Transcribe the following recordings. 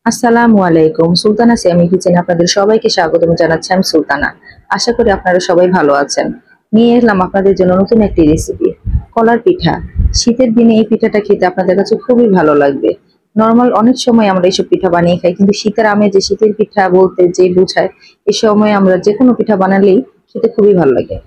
আসসালামু আলাইকুম। সুলতানা সিয়ামি কিচেনে আপনাদের সবাইকে স্বাগতম জানাচ্ছি। আমি সুলতানা। আশা করি আপনারা সবাই ভালো আছেন। নিয়ে এলাম আপনাদের জন্য নতুন একটি রেসিপি, কলার পিঠা। শীতের দিনে এই পিঠাটা খেতে আপনাদের কাছে খুবই ভালো লাগবে। নর্মাল অনেক সময় আমরা এইসব পিঠা বানিয়ে খাই, কিন্তু শীতের আমেজে শীতের পিঠা বলতে যে বোঝায়, এই সময় আমরা যে কোনো পিঠা বানালেই খেতে খুবই ভালো লাগে।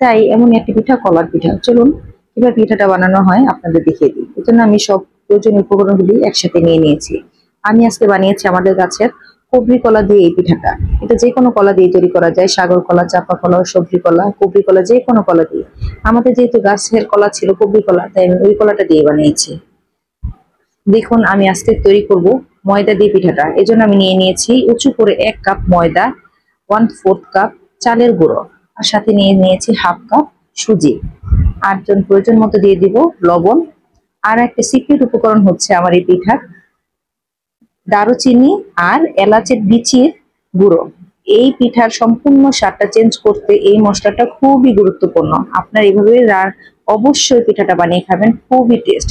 তাই এমন একটি পিঠা, কলার পিঠা। চলুন কিভাবে পিঠাটা বানানো হয় আপনাদের দেখিয়ে দিই। এজন্য আমি সব প্রয়োজনীয় উপকরণগুলি একসাথে নিয়ে নিয়েছি। আমি আজকে বানিয়েছি আমাদের গাছের কবরি কলা দিয়ে এই পিঠাটা। এটা যে কোনো কলা দিয়ে তৈরি করা যায়, সাগর কলা, চাপা কলা, সবজি কলা, কবরি কলা, যে কোনো কলা দিয়ে। আমাদের যেহেতু গাছের কলা ছিল কবরি কলা, তাই আমি ওই কলাটা দিয়ে বানিয়েছি। দেখুন আমি আজকে তৈরি করব ময়দা দিয়ে পিঠাটা। এজন্য আমি নিয়ে নিয়েছি উঁচু করে 1 কাপ ময়দা, 1/4 কাপ চালের গুঁড়ো, আর সাথে নিয়ে নিয়েছি হাফ কাপ সুজি। আর প্রয়োজন মতো দিয়ে দিব লবণ। আর একটা সিক্রেট উপকরণ হচ্ছে আমার এই পিঠার, দারুচিনি আর এলাচের বিচির গুঁড়ো। এই পিঠার সম্পূর্ণ স্বাদটা চেঞ্জ করতে এই মশলাটা খুবই গুরুত্বপূর্ণ। আপনার এইভাবে অবশ্যই পিঠাটা বানিয়ে খাবেন, খুবই টেস্ট।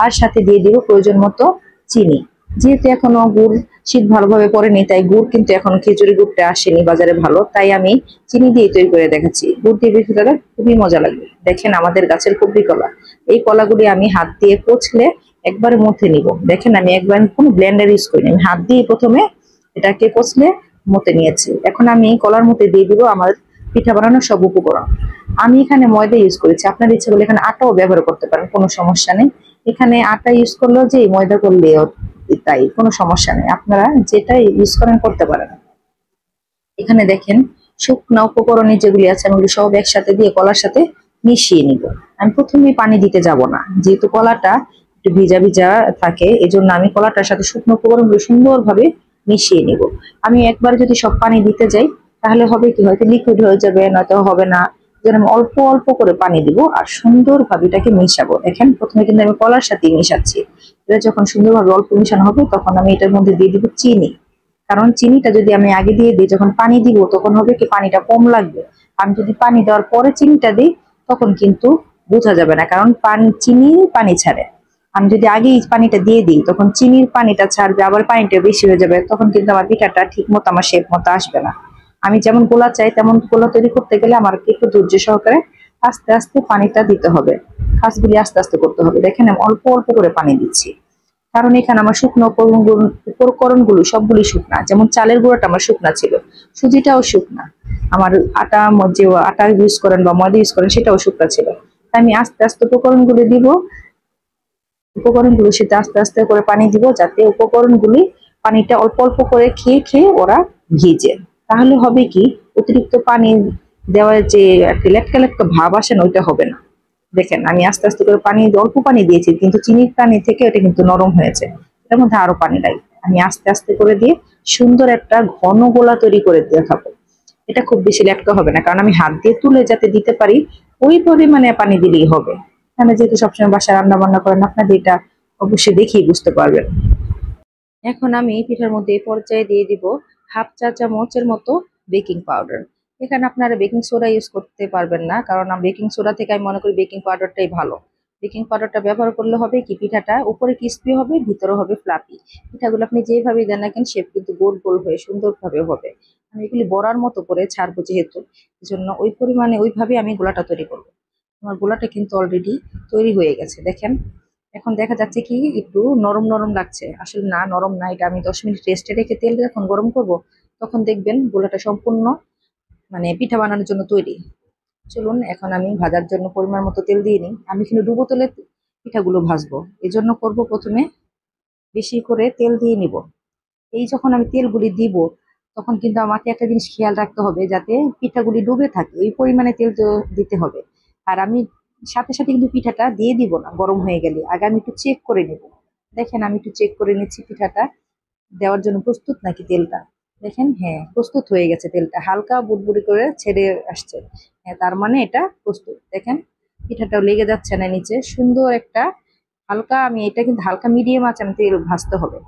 আর সাথে দিয়ে দিব প্রয়োজন মতো চিনি। যেহেতু এখনো গুড় শীত ভালোভাবে পড়েনি, তাই গুড় কিন্তু এখন খিচুড়ি গুড়টা আসেনি বাজারে ভালো, তাই আমি চিনি দিয়ে তৈরি করে দেখাচ্ছি। গুড় দিয়ে পিঠাটা খুবই মজা লাগবে। দেখেন আমাদের গাছের কবরি কলা, এই কলাগুলি আমি হাত দিয়ে কচলে একবারে মথে নিব। দেখেন আমি একবার কোনো ব্লেন্ডার ইউজ করিনি, আমি হাত দিয়ে প্রথমে এটাকে কচলে মথে নিয়েছি। এখন আমি কলার মধ্যে দিয়ে দিব আমার পিঠা বানানোর সব উপকরণ। আমি এখানে ময়দা ইউজ করেছি, আপনার ইচ্ছে করলে এখানে আটাও ব্যবহার করতে পারেন, কোনো সমস্যা নেই। এখানে আটা ইউজ করলেও যে, ময়দা করলেও তাই, কোনো সমস্যা নেই। আপনারা যেটা ইউজ করেন করতে পারেন। এখানে দেখেন শুকনো উপকরণে যেগুলি আছে আমি সব একসাথে দিয়ে কলার সাথে মিশিয়ে নিব। আমি প্রথমে পানি দিতে যাব না, যেহেতু কলাটা একটু ভিজা ভিজা থাকে, এজন্য আমি কলাটার সাথে শুকনো উপকরণগুলো সুন্দরভাবে মিশিয়ে নিব। আমি একবার যদি সব পানি দিতে যাই, তাহলে হবে কি, হয়তো লিকুইড হয়ে যাবে, নয়তো হবে না। যেন আমি অল্প অল্প করে পানি দিব আর সুন্দরভাবে এটাকে মিশাবো। দেখেন প্রথমে কিন্তু আমি কলার সাথে মিশাচ্ছি। এটা যখন সুন্দরভাবে অল্প মিশানো হবে, তখন আমি এটার মধ্যে দিয়ে দিব চিনি। কারণ চিনিটা যদি আমি আগে দিয়ে দিই, যখন পানি দিব তখন হবে কি, পানিটা কম লাগবে। আমি যদি পানি দেওয়ার পরে চিনিটা দিই, তখন কিন্তু বোঝা যাবে না, কারণ চিনি পানি ছাড়ে। আমি যদি আগেই পানিটা দিয়ে দিই, তখন চিনির পানিটা ছাড়বে, আবার পানিটা বেশি হয়ে যাবে, তখন কিন্তু আমার পিঠাটা ঠিক মতো আমার শেপ মতো আসবে না। আমি যেমন গোলা চাই তেমন গোলা তৈরি করতে গেলে আমার একটু ধৈর্য সহকারে আস্তে আস্তে পানিটা দিতে হবে। কাজগুলি আস্তে আস্তে করতে হবে। দেখেন আমি অল্প অল্প করে পানি দিচ্ছি, কারণ এখানে আমার শুকনো উপকরণগুলো সবগুলি শুকনা। যেমন চালের গুঁড়োটা আমার শুকনা ছিল, সুজিটাও শুকনা, আমার আটা যে আটা ইউজ করেন বা ময়দা ইউজ করেন সেটাও শুকনা ছিল। তাই আমি আস্তে আস্তে উপকরণগুলো দিব। উপকরণগুলোর সাথে আস্তে আস্তে করে পানি দিব, যাতে উপকরণগুলি পানিটা অল্প অল্প করে খেয়ে খেয়ে ওরা ভিজে। তাহলে হবে কি, অতিরিক্ত পানি দেওয়ার যে একটা লেটকা লেটকা ভাব আসে না, ওইটা হবে না। দেখেন আমি আস্তে আস্তে করে পানি, অল্প পানি দিয়েছি, কিন্তু চিনির পানি থেকে এটা কিন্তু নরম হয়েছে। এটার মধ্যে আরো পানি লাগে। আমি আস্তে আস্তে করে দিয়ে সুন্দর একটা ঘন গোলা তৈরি করে দেখাবো। এটা খুব বেশি লেটকা হবে না, কারণ আমি হাত দিয়ে তুলে যাতে দিতে পারি ওই পরিমাণে পানি দিলেই হবে। আমি যেহেতু সবসময় বাসায় রান্না বান্না করেন, আপনাদের এটা অবশ্যই দেখেই বুঝতে পারবেন। এখন আমি এই পিঠার মধ্যে এই পর্যায়ে দিয়ে দিব হাফ চা চামচের মতো বেকিং পাউডার। এখানে আপনারা বেকিং সোডা ইউজ করতে পারবেন না, কারণ বেকিং সোডা থেকে আমি মনে করি বেকিং পাউডারটাই ভালো। বেকিং পাউডারটা ব্যবহার করলে হবে কি, পিঠাটা উপরে ক্রিস্পি হবে, ভিতরে হবে ফ্লাফি। পিঠাগুলো আপনি যেভাবে দেন না কেন, শেপ কিন্তু গোল গোল হয়ে সুন্দরভাবে হবে। আমি এগুলি বড়ার মতো করে ছাড়বো, যেহেতু এই জন্য ওই পরিমাণে ওইভাবে আমি গোলাটা তৈরি করবো। আমার গোলাটা কিন্তু অলরেডি তৈরি হয়ে গেছে, দেখেন। এখন দেখা যাচ্ছে কি একটু নরম নরম লাগছে, আসলে না নরম না, এটা আমি 10 মিনিট রেস্টে রেখে তেল যখন গরম করব, তখন দেখবেন গোলাটা সম্পূর্ণ মানে পিঠা বানানোর জন্য তৈরি। চলুন এখন আমি ভাজার জন্য পরিমাণ মতো তেল দিয়ে নিই। আমি কিন্তু ডুবো তেলে পিঠাগুলো ভাজবো, এই জন্য করবো প্রথমে বেশি করে তেল দিয়ে নিব। এই যখন আমি তেলগুলি দিব, তখন কিন্তু আমাকে একটা জিনিস খেয়াল রাখতে হবে, যাতে পিঠাগুলি ডুবে থাকে, এই পরিমাণে তেল তো দিতে হবে। আর আমি সাথে সাথে কিন্তু পিঠাটা দিয়ে দিব না গরম হয়ে গেলে, আগে আমি একটু চেক করে নেব। দেখেন আমি একটু চেক করে নিচ্ছি পিঠাটা দেওয়ার জন্য প্রস্তুত নাকি তেলটা। দেখেন হ্যাঁ প্রস্তুত হয়ে গেছে, তেলটা হালকা বুড়বুড়ি করে ছেড়ে আসছে। হ্যাঁ তার মানে এটা প্রস্তুত। দেখেন পিঠাটাও লেগে যাচ্ছে না নিচে, সুন্দর একটা হালকা, আমি এটা কিন্তু হালকা মিডিয়াম আছে আমি তেল ভাজতে হবে।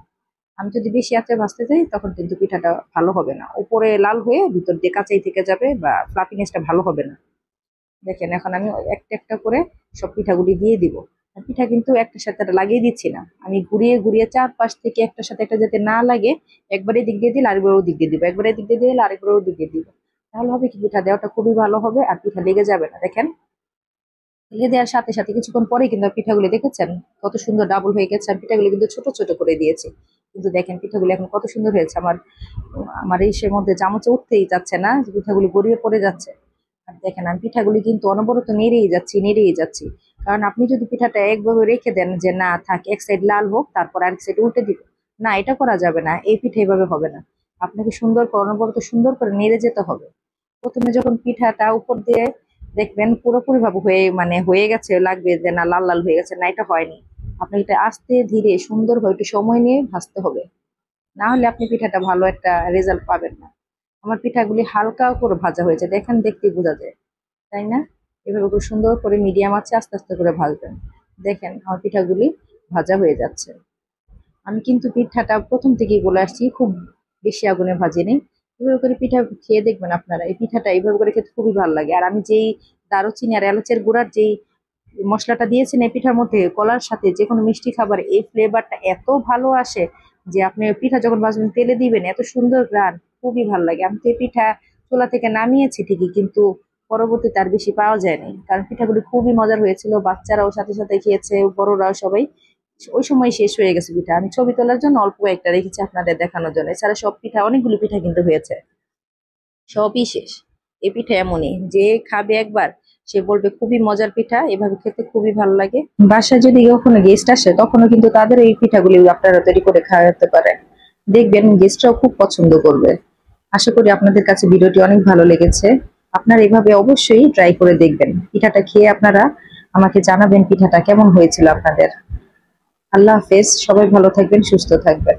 আমি যদি বেশি আঁচে ভাজতে যাই, তখন কিন্তু পিঠাটা ভালো হবে না, উপরে লাল হয়ে ভিতর দিয়ে কাঁচাই থেকে যাবে, বা ফ্লাফিনেসটা ভালো হবে না। দেখেন এখন আমি একটা একটা করে সব পিঠাগুলি দিয়ে দিব। পিঠা কিন্তু একটার সাথে একটা লাগিয়ে দিচ্ছি না, আমি ঘুরিয়ে ঘুরিয়ে চারপাশ থেকে একটার সাথে একটা যাতে না লাগে, একবারে দিক দিয়ে দিলে আরেকবারও দিক দিয়ে দিব, একবারে দিক দিয়ে দিলে আরেকবারও দিক দিয়ে দিব। তাহলে হবে কি, পিঠা দেওয়াটা খুবই ভালো হবে আর পিঠা লেগে যাবে না। দেখেন ঢেলে দেওয়ার সাথে সাথে কিছুক্ষণ পরে কিন্তু পিঠাগুলি দেখেছেন কত সুন্দর ডাবল হয়ে গেছে। আর পিঠাগুলি কিন্তু ছোট ছোট করে দিয়েছি, কিন্তু দেখেন পিঠাগুলি এখন কত সুন্দর হয়েছে। আমার আমার ইসের মধ্যে চামচে উঠতেই যাচ্ছে না, পিঠাগুলি গড়িয়ে পড়ে যাচ্ছে। আর দেখেন আমি পিঠাগুলি কিন্তু অনবরত নেড়েই যাচ্ছি। কারণ আপনি যদি পিঠাটা একভাবে রেখে দেন যে না থাক এক সাইড লাল হোক তারপর আরেক সাইড উল্টে দিব, না এটা করা যাবে না, এই পিঠা এভাবে হবে না। আপনাকে সুন্দর করে অনবরত সুন্দর করে নেড়ে যেতে হবে। প্রথমে যখন পিঠাটা উপর দিয়ে দেখবেন পুরোপুরি ভাবে হয়ে গেছে, লাগবে যে না লাল লাল হয়ে গেছে, না এটা হয়নি। আপনি এটা আস্তে ধীরে সুন্দরভাবে একটু সময় নিয়ে ভাজতে হবে, না হলে আপনি পিঠাটা ভালো একটা রেজাল্ট পাবেন না। আমার পিঠাগুলি হালকা করে ভাজা হয়েছে, দেখেন দেখতে বোঝা যায়, তাই না? এভাবে করে সুন্দর করে মিডিয়াম আছে আস্তে আস্তে করে ভাজবেন। দেখেন আমার পিঠাগুলি ভাজা হয়ে যাচ্ছে। আমি কিন্তু পিঠাটা প্রথম থেকেই বলে আসছি, খুব বেশি আগুনে ভাজিনি। এভাবে করে পিঠা খেয়ে দেখবেন আপনারা, এই পিঠাটা এইভাবে করে খেতে খুবই ভালো লাগে। আর আমি যেই দারুচিনি আর এলাচের গুঁড়ার যেই মশলাটা দিয়েছেন এই পিঠার মধ্যে, কলার সাথে যে কোনো মিষ্টি খাবার এই ফ্লেভারটা এত ভালো আসে যে আপনি পিঠা যখন ভাজবেন তেলে দিবেন এত সুন্দর গ্রান, খুবই ভালো লাগে। আমি তো এই পিঠা চুলা থেকে নামিয়েছি ঠিকই, কিন্তু পরবর্তীতে আর বেশি পাওয়া যায়নি, কারণ পিঠাগুলি খুবই মজার হয়েছিল, বাচ্চারাও সাথে সাথে খেয়েছে, বড়রাও সবাই। ওই সময় শেষ হয়ে গেছে পিঠা, আমি ছবি তোলার জন্য অল্প একটা রেখেছি আপনাদের দেখানোর জন্য, এছাড়া সব পিঠা অনেকগুলো পিঠা কিন্তু হয়েছে, সবই শেষ। এই পিঠা এমনই, যে খাবে একবার সে বলবে খুবই মজার পিঠা, এভাবে খেতে খুবই ভালো লাগে। বাসায় যদি কখনো গেস্ট আসে তখনও কিন্তু তাদের এই পিঠাগুলি আপনারা তৈরি করে খাওয়াতে পারেন, দেখবেন গেস্টরাও খুব পছন্দ করবে। আশা করি আপনাদের কাছে ভিডিওটি অনেক ভালো লেগেছে। আপনারা এভাবে অবশ্যই ট্রাই করে দেখবেন, পিঠাটা খেয়ে আপনারা আমাকে জানাবেন পিঠাটা কেমন হয়েছিল আপনাদের। আল্লাহ হাফেজ, সবাই ভালো থাকবেন, সুস্থ থাকবেন।